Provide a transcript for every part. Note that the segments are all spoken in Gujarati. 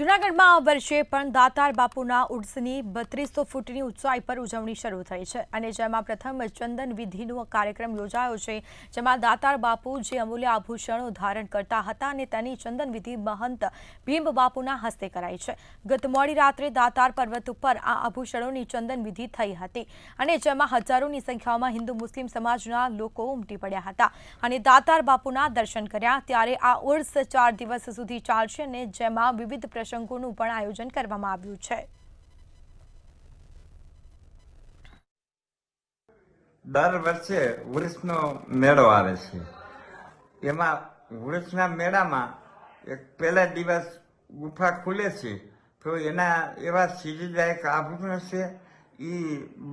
જૂનાગઢમાં આ વર્ષે પણ દાતાર બાપુના ઉર્સની 3200 ફૂટની ઊંચાઈ પર ઉજવણી શરૂ થઈ છે અને જેમાં પ્રથમ ચંદન વિધિનો કાર્યક્રમ યોજાયો છે, જેમાં દાતાર બાપુ જે અમૂલ્ય આભૂષણો ધારણ કરતા હતા અને તેની ચંદન વિધિ મહંત ભીમ બાપુના હસ્તે કરાઈ છે। ગત મોડી રાત્રે દાતાર પર્વત ઉપર આ આભૂષણોની ચંદન વિધિ થઈ હતી અને જેમાં હજારોની સંખ્યામાં હિન્દુ મુસ્લિમ સમાજના લોકો ઉમટી પડ્યા હતા અને દાતાર બાપુના દર્શન કર્યા। ત્યારે આ ઉર્સ 4 દિવસ સુધી ચાલશે અને જેમાં વિવિધ પ્રસંગોનું પણ આયોજન કરવામાં આવ્યું છે। દર વર્ષે ઉર્સનો મેળો આવે છે। એમાં ઉર્સના મેળામાં એક પહેલા દિવસ ગુફા ખુલે છે, તો એના એવા સીરીદાયક આભૂષણ છે એ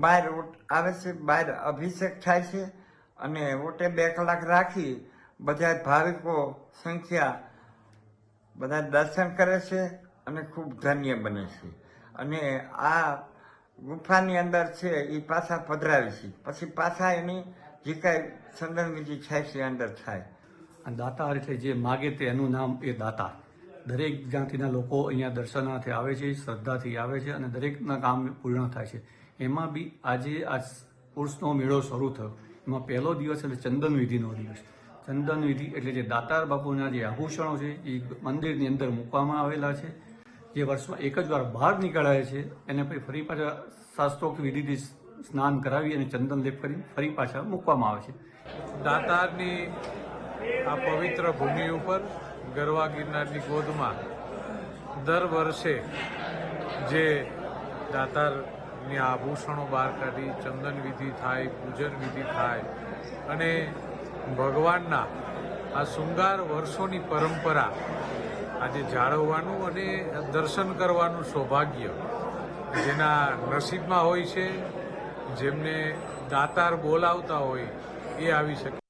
બહાર આવે છે, બહાર અભિષેક થાય છે અને ઓટે 2 કલાક રાખી બધા ભાવિકો સંખ્યા બધા દર્શન કરે છે અને ખૂબ ધન્ય બને છે અને આ ગુફાની અંદર છે એ પાછા પધરાવે છે, પછી પાછા એની જે કાંઈ ચંદન વિધિ થાય છે અંદર થાય। દાતાર એટલે જે માગે તે એનું નામ એ દાતાર। દરેક જ્ઞાતિના લોકો અહીંયા દર્શનાર્થે આવે છે, શ્રદ્ધાથી આવે છે અને દરેકના કામ પૂર્ણ થાય છે। એમાં બી આજે આ ઉર્સનો મેળો શરૂ થયો, એમાં પહેલો દિવસ એટલે ચંદન વિધિનો દિવસ। ચંદન વિધિ એટલે જે દાતાર બાપુના જે આભૂષણો છે એ મંદિરની અંદર મૂકવામાં આવેલા છે, જે વર્ષમાં એક જ વાર બહાર નીકળાય છે, એને પછી ફરી પાછા શાસ્ત્રોક્ત વિધિથી સ્નાન કરાવી અને ચંદન લેપ કરી ફરી પાછા મૂકવામાં આવે છે। દાતારની આ પવિત્ર ભૂમિ ઉપર ગરવા ગિરનારની ગોદમાં દર વર્ષે જે દાતારની આભૂષણો બહાર કાઢી ચંદન વિધિ થાય, પૂજન વિધિ થાય અને ભગવાનના આ શૃંગાર વર્ષોની પરંપરા આજે જાળવવાનું અને દર્શન કરવાનું સૌભાગ્ય જેના નસીબમાં હોય છે, જેમને દાતાર બોલાવતા હોય એ આવી શકે।